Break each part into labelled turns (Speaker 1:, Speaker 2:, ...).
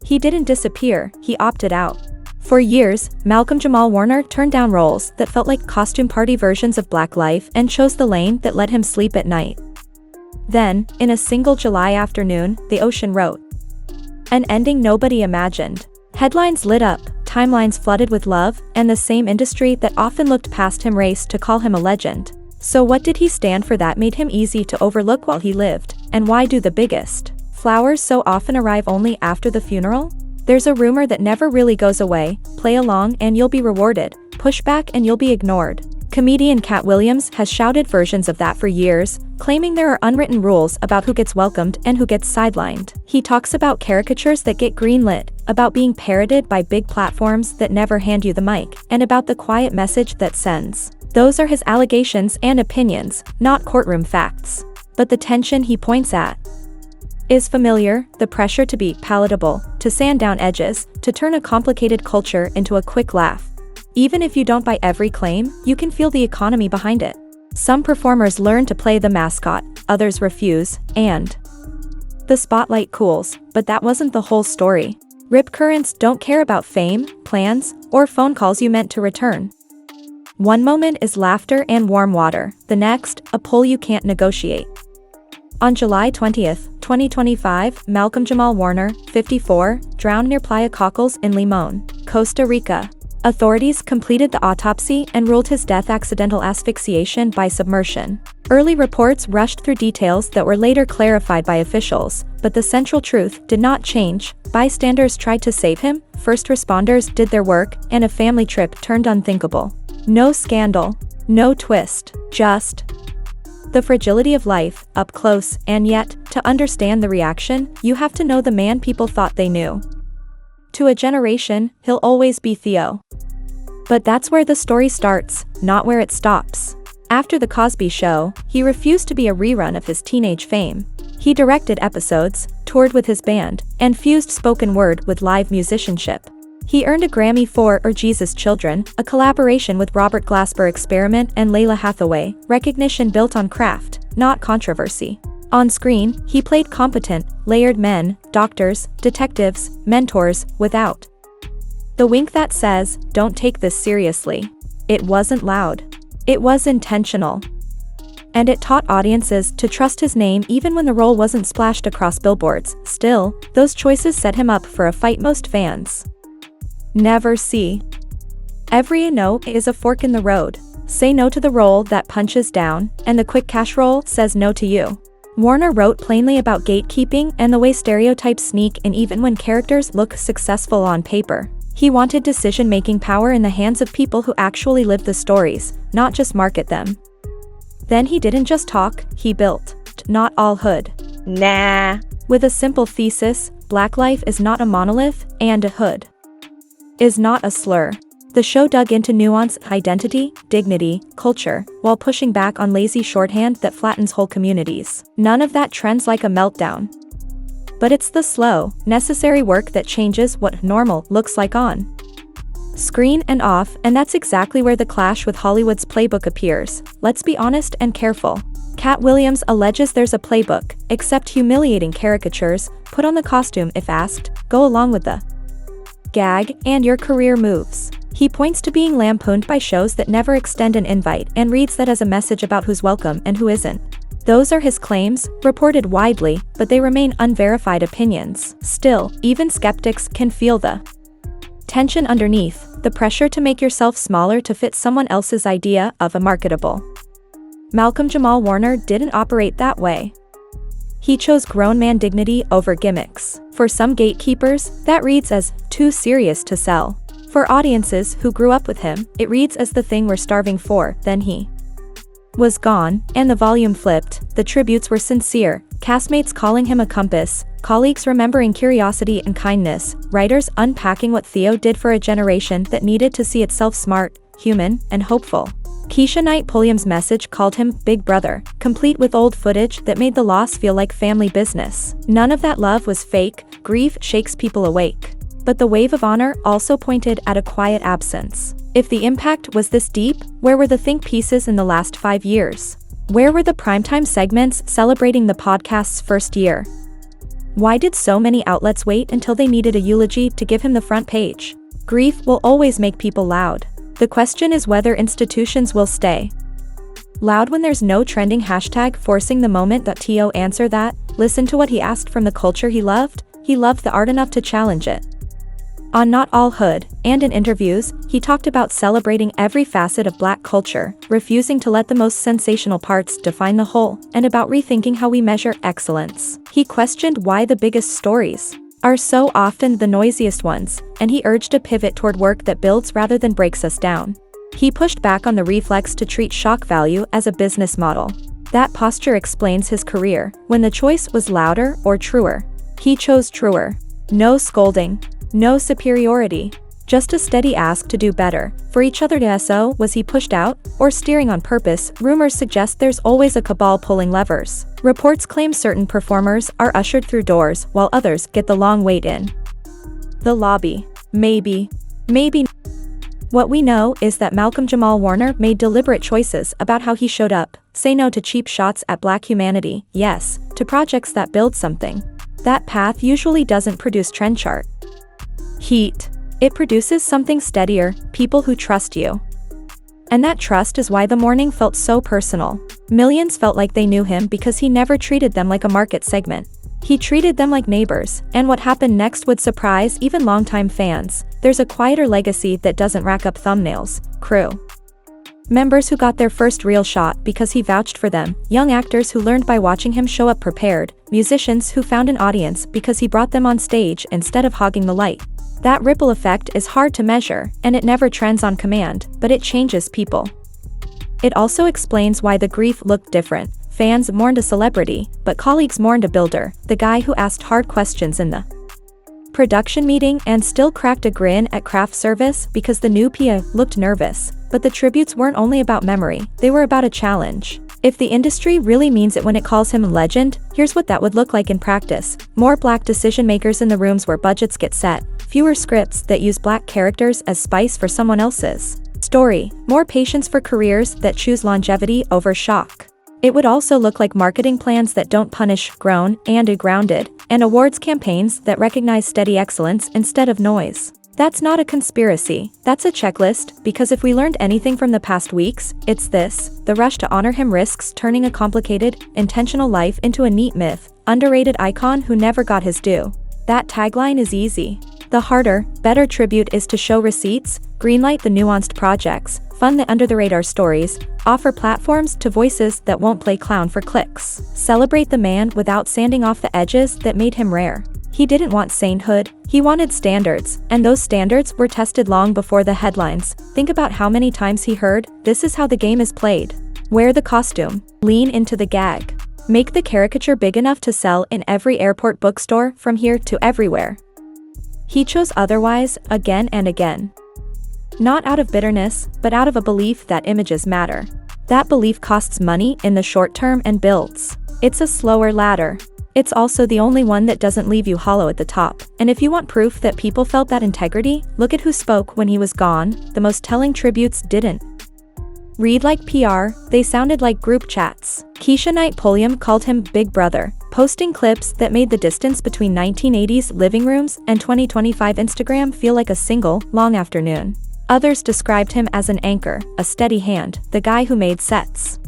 Speaker 1: He didn't disappear, he opted out. For years, Jamal Warner turned down roles that felt like costume party versions of Black life and chose the lane that let him sleep at night. Then, in a single July afternoon, the ocean wrote an ending nobody imagined. Headlines lit up, timelines flooded with love, and the same industry that often looked past him raced to call him a legend. So what did he stand for that made him easy to overlook while he lived? And why do the biggest flowers so often arrive only after the funeral? There's a rumor that never really goes away: play along and you'll be rewarded, push back and you'll be ignored. Comedian Katt has shouted versions of that for years, claiming there are unwritten rules about who gets welcomed and who gets sidelined. He talks about caricatures that get greenlit, about being parroted by big platforms that never hand you the mic, and about the quiet message that sends. Those are his allegations and opinions, not courtroom facts. But the tension he points at is familiar: the pressure to be palatable, to sand down edges, to turn a complicated culture into a quick laugh. Even if you don't buy every claim, you can feel the economy behind it. Some performers learn to play the mascot, others refuse, and the spotlight cools, but that wasn't the whole story. Rip currents don't care about fame, plans, or phone calls you meant to return. One moment is laughter and warm water, the next, a pull you can't negotiate. On July 20th, 2025, Jamal Warner, 54, drowned near Playa Cockles in Limon, Costa Rica. Authorities completed the autopsy and ruled his death accidental asphyxiation by submersion. Early reports rushed through details that were later clarified by officials, but the central truth did not change. Bystanders tried to save him, first responders did their work, and a family trip turned unthinkable. No scandal, no twist, just the fragility of life, up close, and yet, to understand the reaction, you have to know the man people thought they knew. To a generation, he'll always be Theo. But that's where the story starts, not where it stops. After The Cosby Show, he refused to be a rerun of his teenage fame. He directed episodes, toured with his band, and fused spoken word with live musicianship. He earned a Grammy for Or Jesus Children, a collaboration with Robert Glasper Experiment and Layla Hathaway, recognition built on craft, not controversy. On screen, he played competent, layered men, doctors, detectives, mentors, without the wink that says, "Don't take this seriously." It wasn't loud. It was intentional. And it taught audiences to trust his name even when the role wasn't splashed across billboards. Still, those choices set him up for a fight most fans never see. Every no is a fork in the road. Say no to the role that punches down, and the quick cash roll says no to you. Warner wrote plainly about gatekeeping and the way stereotypes sneak in even when characters look successful on paper. He wanted decision-making power in the hands of people who actually live the stories, not just market them. Then he didn't just talk, he built. Not all hood. Nah. With a simple thesis: Black life is not a monolith, and a hood is not a slur. The show dug into nuance, identity, dignity, culture, while pushing back on lazy shorthand that flattens whole communities. None of that trends like a meltdown. But it's the slow, necessary work that changes what normal looks like on screen and off, and that's exactly where the clash with Hollywood's playbook appears. Let's be honest and careful. Katt alleges there's a playbook: accept humiliating caricatures, put on the costume if asked, go along with the gag, and your career moves. He points to being lampooned by shows that never extend an invite and reads that as a message about who's welcome and who isn't. Those are his claims, reported widely, but they remain unverified opinions. Still, even skeptics can feel the tension underneath, the pressure to make yourself smaller to fit someone else's idea of a marketable. Jamal Warner didn't operate that way. He chose grown man dignity over gimmicks. For some gatekeepers, that reads as too serious to sell. For audiences who grew up with him, it reads as the thing we're starving for. Then he was gone, and the volume flipped. The tributes were sincere, castmates calling him a compass, colleagues remembering curiosity and kindness, writers unpacking what Theo did for a generation that needed to see itself smart, human, and hopeful. Keisha Knight Pulliam's message called him Big Brother, complete with old footage that made the loss feel like family business. None of that love was fake. Grief shakes people awake. But the wave of honor also pointed at a quiet absence. If the impact was this deep, where were the think pieces in the last 5 years? Where were the primetime segments celebrating the podcast's first year? Why did so many outlets wait until they needed a eulogy to give him the front page? Grief will always make people loud. The question is whether institutions will stay loud when there's no trending hashtag forcing the moment. To answer that, listen to what he asked from the culture he loved. He loved the art enough to challenge it. On Not All Hood, and in interviews, he talked about celebrating every facet of Black culture, refusing to let the most sensational parts define the whole, and about rethinking how we measure excellence. He questioned why the biggest stories are so often the noisiest ones, and he urged a pivot toward work that builds rather than breaks us down. He pushed back on the reflex to treat shock value as a business model. That posture explains his career. When the choice was louder or truer, he chose truer. No scolding. No superiority. Just a steady ask to do better for each other. So, was he pushed out, or steering on purpose? Rumors suggest there's always a cabal pulling levers. Reports claim certain performers are ushered through doors while others get the long wait in the lobby. Maybe. What we know is that Malcolm Jamal Warner made deliberate choices about how he showed up. Say no to cheap shots at Black humanity, yes, to projects that build something. That path usually doesn't produce trend chart heat. It produces something steadier, people who trust you. And that trust is why the morning felt so personal. Millions felt like they knew him because he never treated them like a market segment. He treated them like neighbors, and what happened next would surprise even longtime fans. There's a quieter legacy that doesn't rack up thumbnails. Crew members who got their first real shot because he vouched for them, young actors who learned by watching him show up prepared, musicians who found an audience because he brought them on stage instead of hogging the light. That ripple effect is hard to measure, and it never trends on command, but it changes people. It also explains why the grief looked different. Fans mourned a celebrity, but colleagues mourned a builder, the guy who asked hard questions in the production meeting and still cracked a grin at craft service because the new PA looked nervous. But the tributes weren't only about memory, they were about a challenge. If the industry really means it when it calls him a legend, here's what that would look like in practice. More Black decision makers in the rooms where budgets get set, fewer scripts that use Black characters as spice for someone else's story, more patience for careers that choose longevity over shock. It would also look like marketing plans that don't punish grown and grounded, and awards campaigns that recognize steady excellence instead of noise. That's not a conspiracy, that's a checklist, because if we learned anything from the past weeks, it's this: the rush to honor him risks turning a complicated, intentional life into a neat myth, underrated icon who never got his due. That tagline is easy. The harder, better tribute is to show receipts, greenlight the nuanced projects, fund the under-the-radar stories, offer platforms to voices that won't play clown for clicks. Celebrate the man without sanding off the edges that made him rare. He didn't want sainthood, he wanted standards, and those standards were tested long before the headlines. Think about how many times he heard, "This is how the game is played." Wear the costume. Lean into the gag. Make the caricature big enough to sell in every airport bookstore from here to everywhere. He chose otherwise, again and again. Not out of bitterness, but out of a belief that images matter. That belief costs money in the short term and builds. It's a slower ladder. It's also the only one that doesn't leave you hollow at the top. And if you want proof that people felt that integrity, look at who spoke when he was gone. The most telling tributes didn't read like PR, they sounded like group chats. Keisha Knight Pulliam called him Big Brother, posting clips that made the distance between 1980s living rooms and 2025 Instagram feel like a single, long afternoon. Others described him as an anchor, a steady hand, the guy who made sets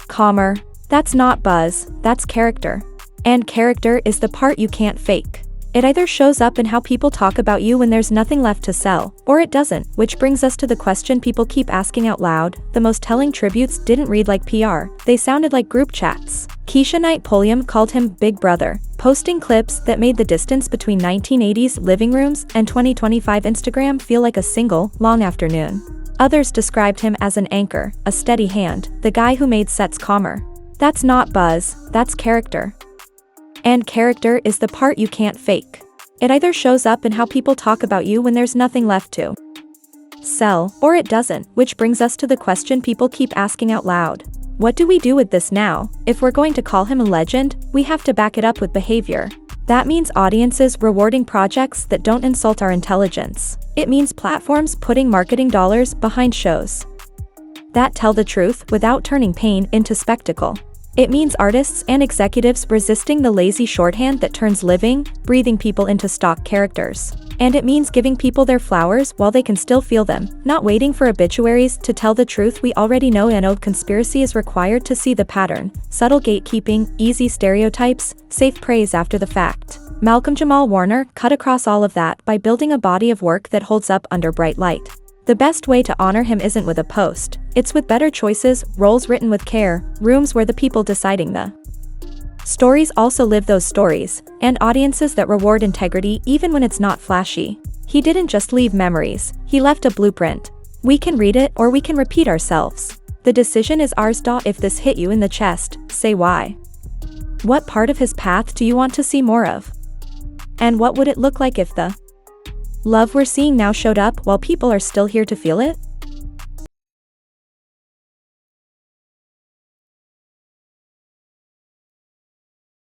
Speaker 1: calmer. That's not buzz, that's character. And character is the part you can't fake. It either shows up in how people talk about you when there's nothing left to sell, or it doesn't, which brings us to the question people keep asking out loud. The most telling tributes didn't read like PR, they sounded like group chats. Keisha Knight Pulliam called him Big Brother, posting clips that made the distance between 1980s living rooms and 2025 Instagram feel like a single, long afternoon. Others described him as an anchor, a steady hand, the guy who made sets calmer. That's not buzz, that's character. And character is the part you can't fake. It either shows up in how people talk about you when there's nothing left to sell, or it doesn't, which brings us to the question people keep asking out loud. What do we do with this now? If we're going to call him a legend, we have to back it up with behavior. That means audiences rewarding projects that don't insult our intelligence. It means platforms putting marketing dollars behind shows that tell the truth without turning pain into spectacle. It means artists and executives resisting the lazy shorthand that turns living, breathing people into stock characters. And it means giving people their flowers while they can still feel them, not waiting for obituaries to tell the truth we already know. An old conspiracy is required to see the pattern, subtle gatekeeping, easy stereotypes, safe praise after the fact. Malcolm Jamal Warner cut across all of that by building a body of work that holds up under bright light. The best way to honor him isn't with a post, it's with better choices, roles written with care, rooms where the people deciding the stories also live those stories, and audiences that reward integrity even when it's not flashy. He didn't just leave memories, he left a blueprint. We can read it or we can repeat ourselves. The decision is ours. If this hit you in the chest, say why. What part of his path do you want to see more of? And what would it look like if the love we're seeing now showed up while people are still here to feel it?